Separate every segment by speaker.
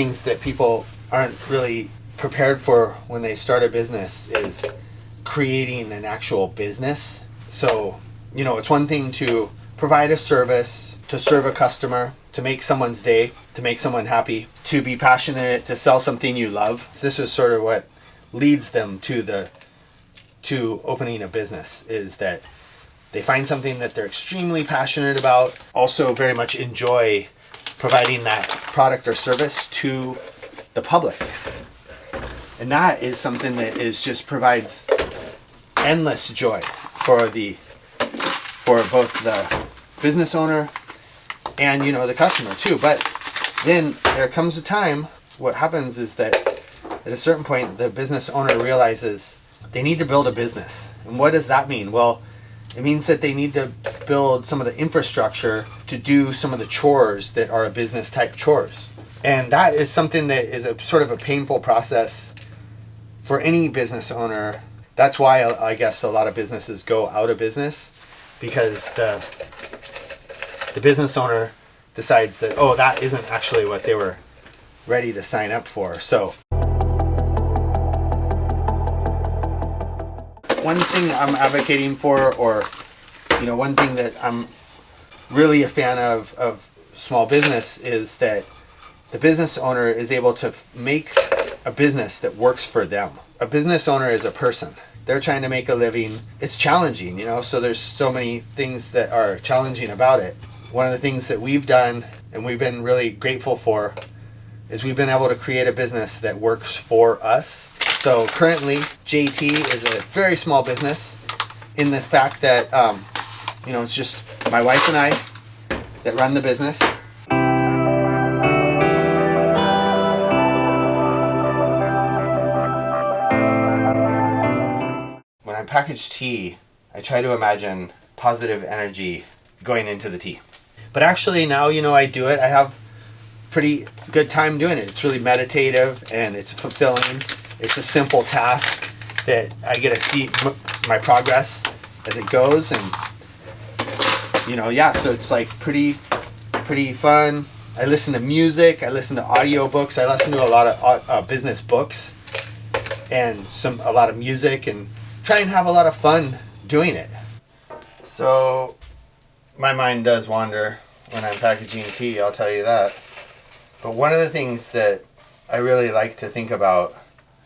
Speaker 1: things that people aren't really prepared for when they start a business is creating an actual business. So, it's one thing to provide a service, to serve a customer, to make someone's day, to make someone happy, to be passionate, to sell something you love. This is sort of what leads them to opening a business, is that they find something that they're extremely passionate about, also very much enjoy providing that product or service to the public. And that is something that just provides endless joy for both the business owner and the customer too. But then there comes a time, what happens is that at a certain point the business owner realizes they need to build a business. And what does that mean? Well, it means that they need to build some of the infrastructure to do some of the chores that are a business type chores. And that is something that is a sort of a painful process for any business owner. That's why I guess a lot of businesses go out of business, because the business owner decides that, that isn't actually what they were ready to sign up for. So one thing I'm advocating for, or one thing that I'm really a fan of small business, is that the business owner is able to make a business that works for them. A business owner is a person. They're trying to make a living. It's challenging, so there's so many things that are challenging about it. One of the things that we've done and we've been really grateful for is we've been able to create a business that works for us. So currently, JT is a very small business in the fact that, it's just my wife and I that run the business. When I package tea, I try to imagine positive energy going into the tea. But actually now, I do it. I have pretty good time doing it. It's really meditative and it's fulfilling. It's a simple task that I get to see my progress as it goes, and so it's like pretty fun. I listen to music, I listen to audiobooks, I listen to a lot of business books and a lot of music, and try and have a lot of fun doing it. So my mind does wander when I'm packaging tea, I'll tell you that. But one of the things that I really like to think about,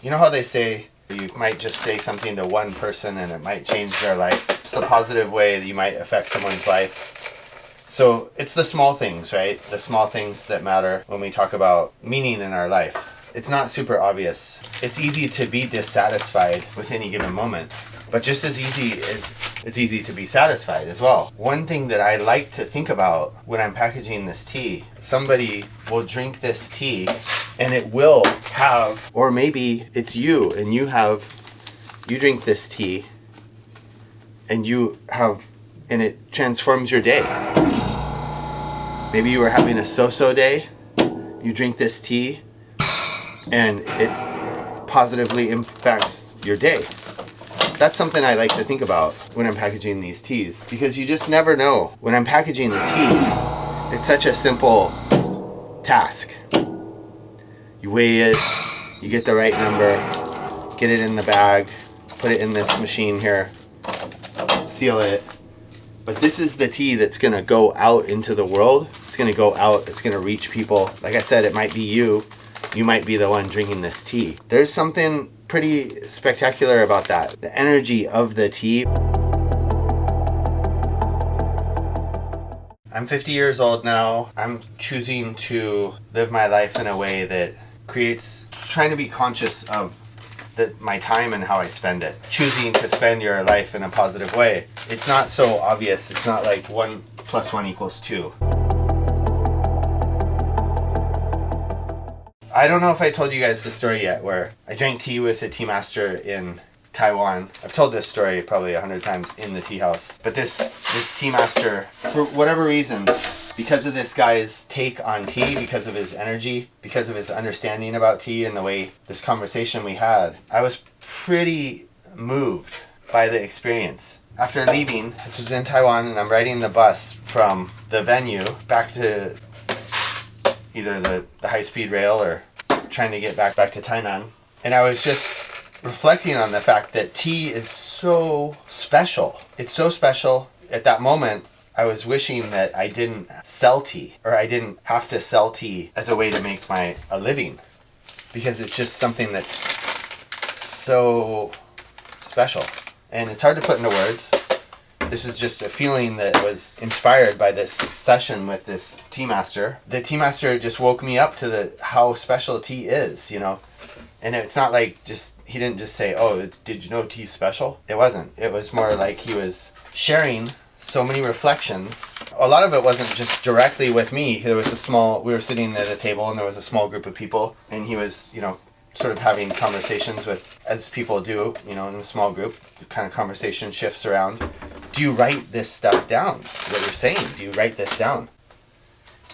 Speaker 1: how they say you might just say something to one person and it might change their life. It's the positive way that you might affect someone's life. So it's the small things, right? The small things that matter when we talk about meaning in our life. It's not super obvious. It's easy to be dissatisfied with any given moment, but just as easy as it's easy to be satisfied as well. One thing that I like to think about when I'm packaging this tea, somebody will drink this tea and it will have, or maybe it's you and you drink this tea and and it transforms your day. Maybe you were having a so-so day, you drink this tea and it positively impacts your day. That's something I like to think about when I'm packaging these teas, because you just never know. When I'm packaging the tea, it's such a simple task. You weigh it, you get the right number, get it in the bag, put it in this machine here, seal it. But this is the tea that's going to go out into the world. It's going to go out, it's going to reach people. Like I said, it might be you. You might be the one drinking this tea. There's something pretty spectacular about that. The energy of the tea. I'm 50 years old now. I'm choosing to live my life in a way that trying to be conscious of my time and how I spend it. Choosing to spend your life in a positive way. It's not so obvious. It's not like 1 + 1 = 2. I don't know if I told you guys the story yet, where I drank tea with a tea master in Taiwan. I've told this story probably 100 times in the tea house. But this tea master, for whatever reason, because of this guy's take on tea, because of his energy, because of his understanding about tea and the way this conversation we had, I was pretty moved by the experience. After leaving, this was in Taiwan, and I'm riding the bus from the venue back to either the high-speed rail or trying to get back to Tainan. And I was just reflecting on the fact that tea is so special. It's so special. At that moment, I was wishing that I didn't sell tea, or I didn't have to sell tea as a way to make a living, because it's just something that's so special. And it's hard to put into words. This is just a feeling that was inspired by this session with this tea master. The tea master just woke me up to how special tea is, you know. And it's not like he didn't just say, oh, did you know tea's special? It wasn't. It was more like he was sharing so many reflections. A lot of it wasn't just directly with me. We were sitting at a table and there was a small group of people, and he was, you know, sort of having conversations with, as people do, you know, in a small group, the kind of conversation shifts around. Do you write this stuff down? What you're saying, do you write this down?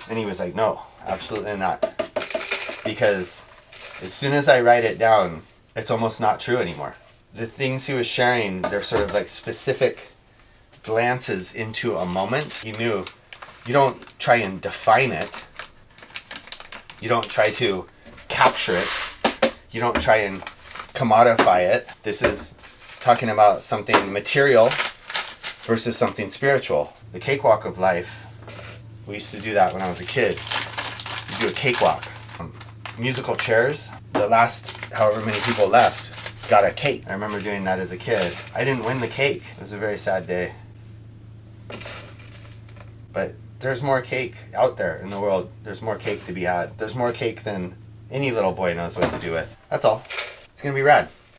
Speaker 1: And he was like, no, absolutely not. Because as soon as I write it down, it's almost not true anymore. The things he was sharing, they're sort of like specific glances into a moment. He knew you don't try and define it. You don't try to capture it. You don't try and commodify it. This is talking about something material versus something spiritual. The cakewalk of life, we used to do that when I was a kid. You do a cakewalk. Musical chairs, the last however many people left got a cake. I remember doing that as a kid. I didn't win the cake. It was a very sad day. But there's more cake out there in the world. There's more cake to be had. There's more cake than any little boy knows what to do with. That's all. It's gonna be rad.